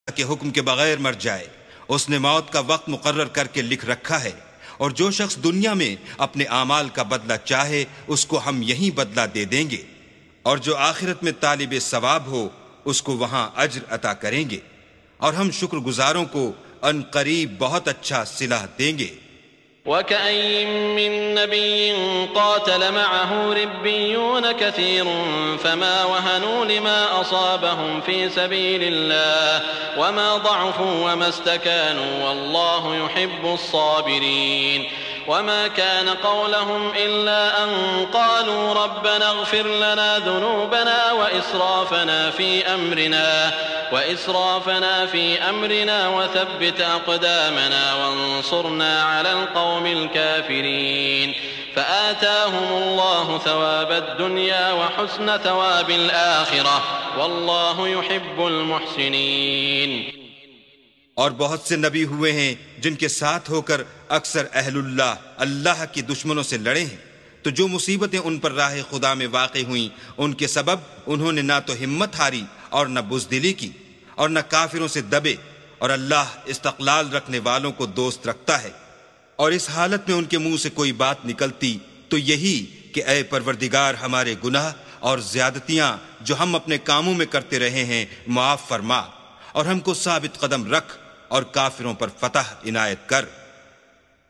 کے حکم کے بغیر مر جائے، اس نے موت کا وقت مقرر کر کے لکھ رکھا ہے، اور جو شخص دنیا میں اپنے اعمال کا بدلہ چاہے اس کو ہم یہیں بدلہ دے دیں گے، اور جو آخرت میں طالب ثواب ہو اس کو وہاں اجر عطا کریں گے، اور ہم شکر گزاروں کو ان قریب بہت اچھا صلہ دیں گے۔ وَكَأَيٍّ مِّن نَّبِيٍّ قَاتَلَ مَعَهُ رِبِّيُّونَ كَثِيرٌ فَمَا وَهَنُوا لِمَا أَصَابَهُمْ فِي سَبِيلِ اللَّهِ وَمَا ضَعُفُوا وَمَا اسْتَكَانُوا وَاللَّهُ يُحِبُّ الصَّابِرِينَ وما كان قولهم إلا أن قالوا ربنا اغفر لنا ذنوبنا وإسرافنا في أمرنا وثبت أقدامنا وانصرنا على القوم الكافرين فآتاهم الله ثواب الدنيا وحسن ثواب الآخرة والله يحب المحسنين۔ اور بہت سے نبی ہوئے ہیں جن کے ساتھ ہو کر اکثر اہل اللہ کی دشمنوں سے لڑے ہیں، تو جو مصیبتیں ان پر راہ خدا میں واقع ہوئیں ان کے سبب انہوں نے نہ تو ہمت ہاری اور نہ بزدلی کی اور نہ کافروں سے دبے، اور اللہ استقلال رکھنے والوں کو دوست رکھتا ہے۔ اور اس حالت میں ان کے منہ سے کوئی بات نکلتی تو یہی کہ اے پروردگار ہمارے گناہ اور زیادتیاں جو ہم اپنے کاموں میں کرتے رہے ہیں معاف فرما، اور ہم کو ثابت قدم رکھ اور کافروں پر فتح عنایت کر۔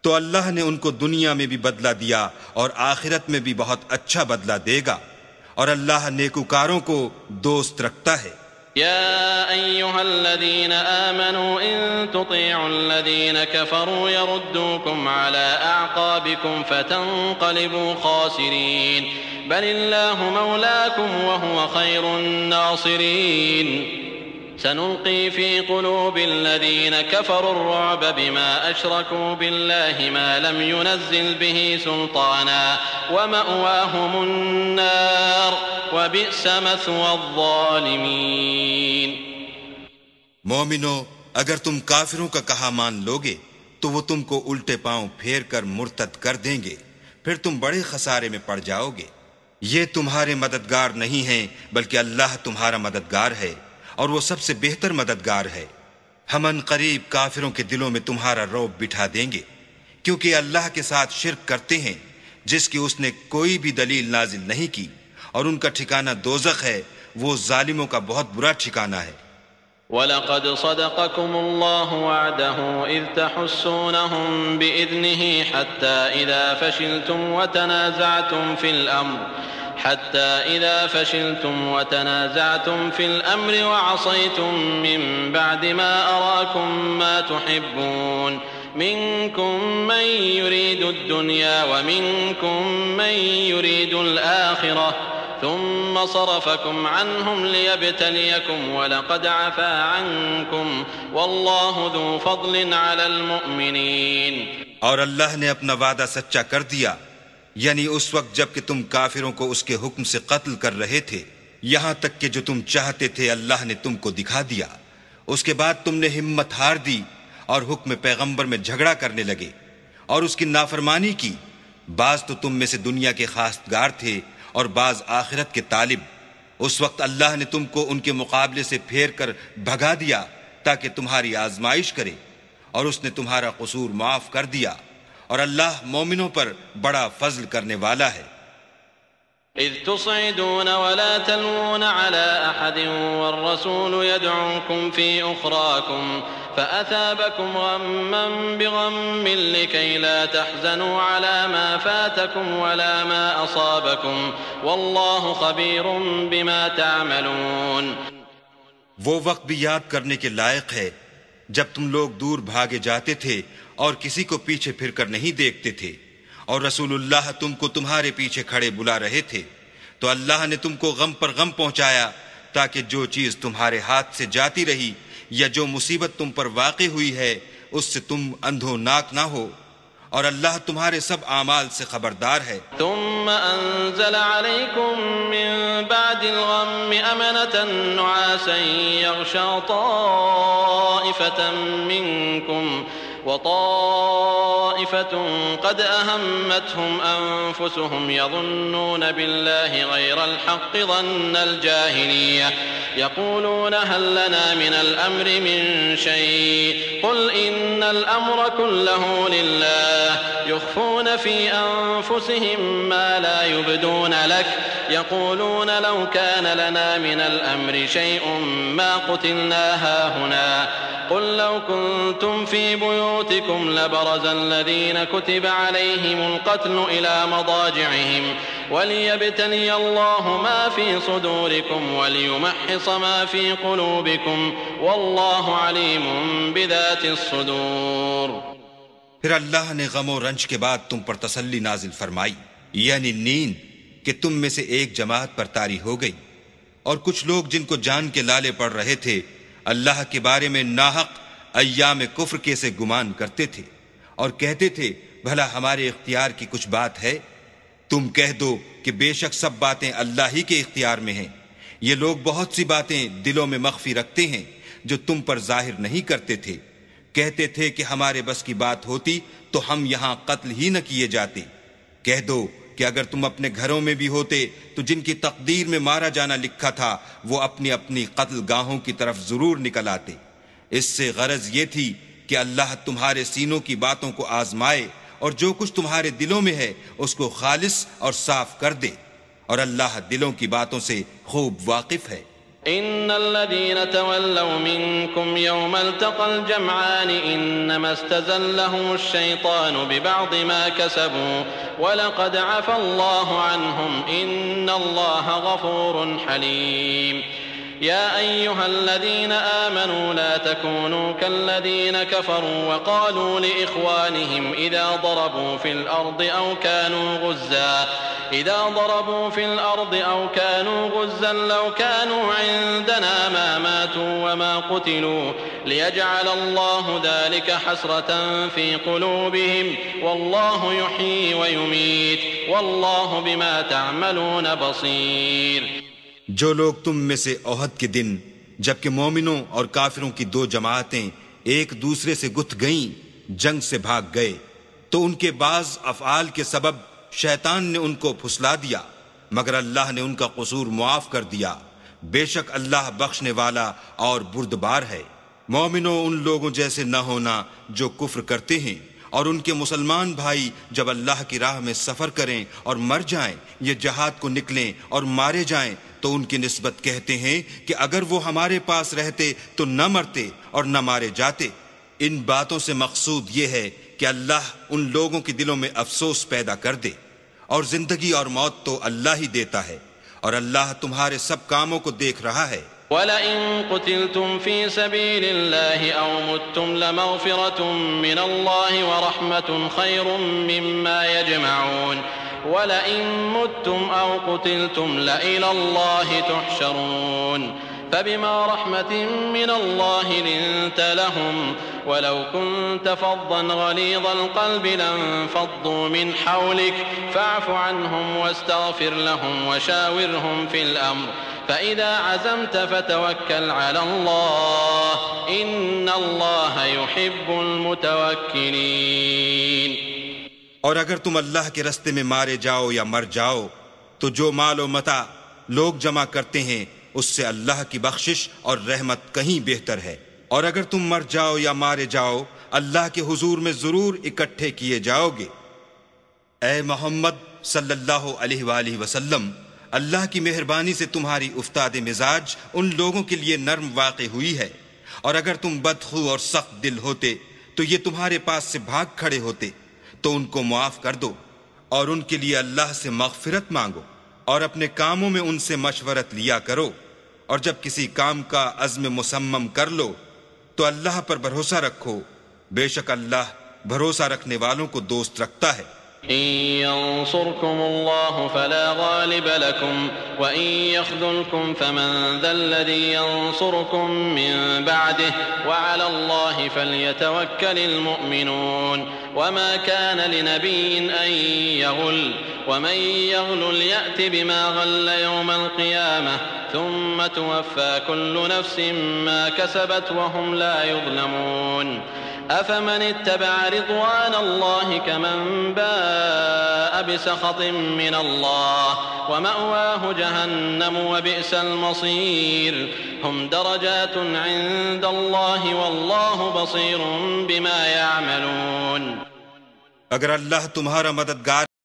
تو اللہ نے ان کو دنیا میں بھی بدلہ دیا اور آخرت میں بھی بہت اچھا بدلہ دے گا، اور اللہ نیکوکاروں کو دوست رکھتا ہے۔ يا أيها الذين آمنوا إن تطيعوا الذين كفروا يردوكم على أعقابكم فتنقلبوا خاسرين بل الله مولاكم وهو خير الناصرين سنلقي في قلوب الذين كفروا الرعب بما أشركوا بالله ما لم ينزل به سلطانا ومأواهم النار وبئس مثوى الظالمين۔ مومنو، اگر تم کافروں کا کہا مان لوگے تو وہ تم کو الٹے پاؤں پھیر کر مرتد کر دیں گے، پھر تم بڑے خسارے میں پڑ جاؤ گے۔ یہ تمہارے مددگار نہیں ہیں بلکہ اللہ تمہارا مددگار ہے، اور وہ سب سے بہتر مددگار ہے۔ ہم ان قریب کافروں کے دلوں میں تمہارا رعب بٹھا دیں گے، کیونکہ اللہ کے ساتھ شرک کرتے ہیں جس کی اس نے کوئی بھی دلیل نازل نہیں کی، اور ان کا ٹھکانہ دوزخ ہے، وہ ظالموں کا بہت برا ٹھکانہ ہے۔ وَلَقَدْ صَدَقَكُمُ اللَّهُ وَعْدَهُ إِذْ تَحُسُّونَهُم بِإِذْنِهِ حَتَّى إِذَا فشلتم وتنازعتم في الأمر وعصيتم من بعد ما أراكم ما تحبون منكم من يريد الدنيا ومنكم من يريد الآخرة ثم صرفكم عنهم ليبتليكم ولقد عفا عنكم والله ذو فضل على المؤمنين۔ اور اللہ نے اپنا وعدہ سچا کر دیا، یعنی اس وقت جب کہ تم کافروں کو اس کے حکم سے قتل کر رہے تھے، یہاں تک کہ جو تم چاہتے تھے اللہ نے تم کو دکھا دیا۔ اس کے بعد تم نے ہمت ہار دی اور حکم پیغمبر میں جھگڑا کرنے لگے اور اس کی نافرمانی کی۔ بعض تو تم میں سے دنیا کے خواستگار تھے اور بعض آخرت کے طالب۔ اس وقت اللہ نے تم کو ان کے مقابلے سے پھیر کر بھگا دیا تاکہ تمہاری آزمائش کرے، اور اس نے تمہارا قصور معاف کر دیا، اور اللہ مومنوں پر بڑا فضل کرنے والا ہے۔ اذ تصعدون ولا تلوون على احد والرسول يدعوكم في اخراكم فاثابكم غما بغم لكي لا تحزنوا على ما فاتكم ولا ما اصابكم والله خبير بما تعملون۔ وہ وقت بھی یاد کرنے کے لائق ہے جب تم لوگ دور بھاگے جاتے تھے اور کسی کو پیچھے پھر کر نہیں دیکھتے تھے، اور رسول اللہ تم کو تمہارے پیچھے کھڑے بلا رہے تھے، تو اللہ نے تم کو غم پر غم پہنچایا تاکہ جو چیز تمہارے ہاتھ سے جاتی رہی یا جو مصیبت تم پر واقع ہوئی ہے اس سے تم اندھوناک نہ ہو، اور اللہ تمہارے سب اعمال سے خبردار ہے۔ ثم انزل عليكم من بعد الغم امنة نعاسا يغشى طائفة منكم وطائفة قد أهمتهم أنفسهم يظنون بالله غير الحق ظن الجاهلية يقولون هل لنا من الأمر من شيء قل إن الأمر كله لله يخفون في أنفسهم ما لا يبدون لك يقولون لو كان لنا من الأمر شيء ما قتلنا هاهنا قل لو كنتم في بيوتكم لبرز الذين كتب عليهم القتل إلى مضاجعهم وليبتلي الله ما في صدوركم وليمحص ما في قلوبكم والله عليم بذات الصدور. پھر اللہ نے غم و رنج کے بعد تم پر تسلی نازل فرمائی، یعنی نیند کہ تم میں سے ایک جماعت پر طاری ہو گئی، اور کچھ لوگ جن کو جان کے لالے پڑ رہے تھے اللہ کے بارے میں ناحق ایام کفر کے سے گمان کرتے تھے اور کہتے تھے بھلا ہمارے اختیار کی کچھ بات ہے؟ تم کہہ دو کہ بے شک سب باتیں اللہ ہی کے اختیار میں ہیں، یہ لوگ بہت سی باتیں دلوں میں مخفی رکھتے ہیں جو تم پر ظاہر نہیں کرتے تھے. کہتے تھے کہ ہمارے بس کی بات ہوتی تو ہم یہاں قتل ہی نہ کیے جاتے. کہہ دو کہ اگر تم اپنے گھروں میں بھی ہوتے تو جن کی تقدیر میں مارا جانا لکھا تھا وہ اپنی اپنی قتل گاہوں کی طرف ضرور نکل آتے. اس سے غرض یہ تھی کہ اللہ تمہارے سینوں کی باتوں کو آزمائے اور جو کچھ تمہارے دلوں میں ہے اس کو خالص اور صاف کر دے، اور اللہ دلوں کی باتوں سے خوب واقف ہے. إن الذين تولوا منكم يوم التقى الجمعان إنما استزلهم الشيطان ببعض ما كسبوا ولقد عفى الله عنهم إن الله غفور حليم. يا أيها الذين آمنوا لا تكونوا كالذين كفروا وقالوا لإخوانهم إذا ضربوا في الأرض أو كانوا غزا لو كانوا عندنا ما ماتوا وما قتلوا ليجعل الله ذلك حسرة في قلوبهم والله يحيي ويميت والله بما تعملون بصير. جو لوگ تم میں سے احد کے دن جبکہ مومنوں اور کافروں کی دو جماعتیں ایک دوسرے سے گتھ گئیں جنگ سے بھاگ گئے تو ان کے بعض افعال کے سبب شیطان نے ان کو پھسلا دیا، مگر اللہ نے ان کا قصور معاف کر دیا. بے شک اللہ بخشنے والا اور بردبار ہے. مومنوں ان لوگوں جیسے نہ ہونا جو کفر کرتے ہیں، اور ان کے مسلمان بھائی جب اللہ کی راہ میں سفر کریں اور مر جائیں یا جہاد کو نکلیں اور مارے جائیں تو ان کی نسبت کہتے ہیں کہ اگر وہ ہمارے پاس رہتے تو نہ مرتے اور نہ مارے جاتے. ان باتوں سے مقصود یہ ہے کہ اللہ ان لوگوں کے دلوں میں افسوس پیدا کر دے، اور زندگی اور موت تو اللہ ہی دیتا ہے، اور اللہ تمہارے سب کاموں کو دیکھ رہا ہے. وَلَئِن قُتِلْتُمْ فِي سَبِيلِ اللَّهِ أَوْ مُتُّمْ لَمَغْفِرَةٌ مِّنَ اللَّهِ وَرَحْمَةٌ خَيْرٌ مِّمَّا يَجْمَعُونَ وَلَئِن مُتُّمْ أَوْ قُتِلْتُمْ لَإِلَى اللَّهِ تُحْشَرُونَ. فبما رحمة من الله لنت لهم ولو كنت فظا غليظ القلب لانفضوا من حولك فاعف عنهم واستغفر لهم وشاورهم في الأمر فإذا عزمت فتوكل على الله إن الله يحب المتوكلين. اور اگر تم اللہ کے رستے میں مارے جاؤ یا مر جاؤ تو جو مال و متاع لوگ جمع کرتے ہیں اس سے اللہ کی بخشش اور رحمت کہیں بہتر ہے. اور اگر تم مر جاؤ یا مارے جاؤ اللہ کے حضور میں ضرور اکٹھے کیے جاؤ گے. اے محمد صلی اللہ علیہ وآلہ وسلم، اللہ کی مہربانی سے تمہاری افتاد مزاج ان لوگوں کے لیے نرم واقع ہوئی ہے، اور اگر تم بدخو اور سخت دل ہوتے تو یہ تمہارے پاس سے بھاگ کھڑے ہوتے. تو ان کو معاف کر دو اور ان کے لیے اللہ سے مغفرت مانگو، اور اپنے کاموں میں ان سے مشورت لیا کرو، اور جب کسی کام کا عزم مصمم کر لو تو اللہ پر بھروسہ رکھو، بے شک اللہ بھروسہ رکھنے والوں کو دوست رکھتا ہے. إن ينصركم الله فلا غالب لكم وإن يخذلكم فمن ذا الذي ينصركم من بعده وعلى الله فليتوكل المؤمنون. وما كان لنبي أن يغل ومن يغلل يأت بما غل يوم القيامة ثم توفى كل نفس ما كسبت وهم لا يظلمون أفمن اتبع رضوان الله كمن باء بسخط من الله ومأواه جهنم وبئس المصير هم درجات عند الله والله بصير بما يعملون۔ اگر اللہ تمہارا مددگار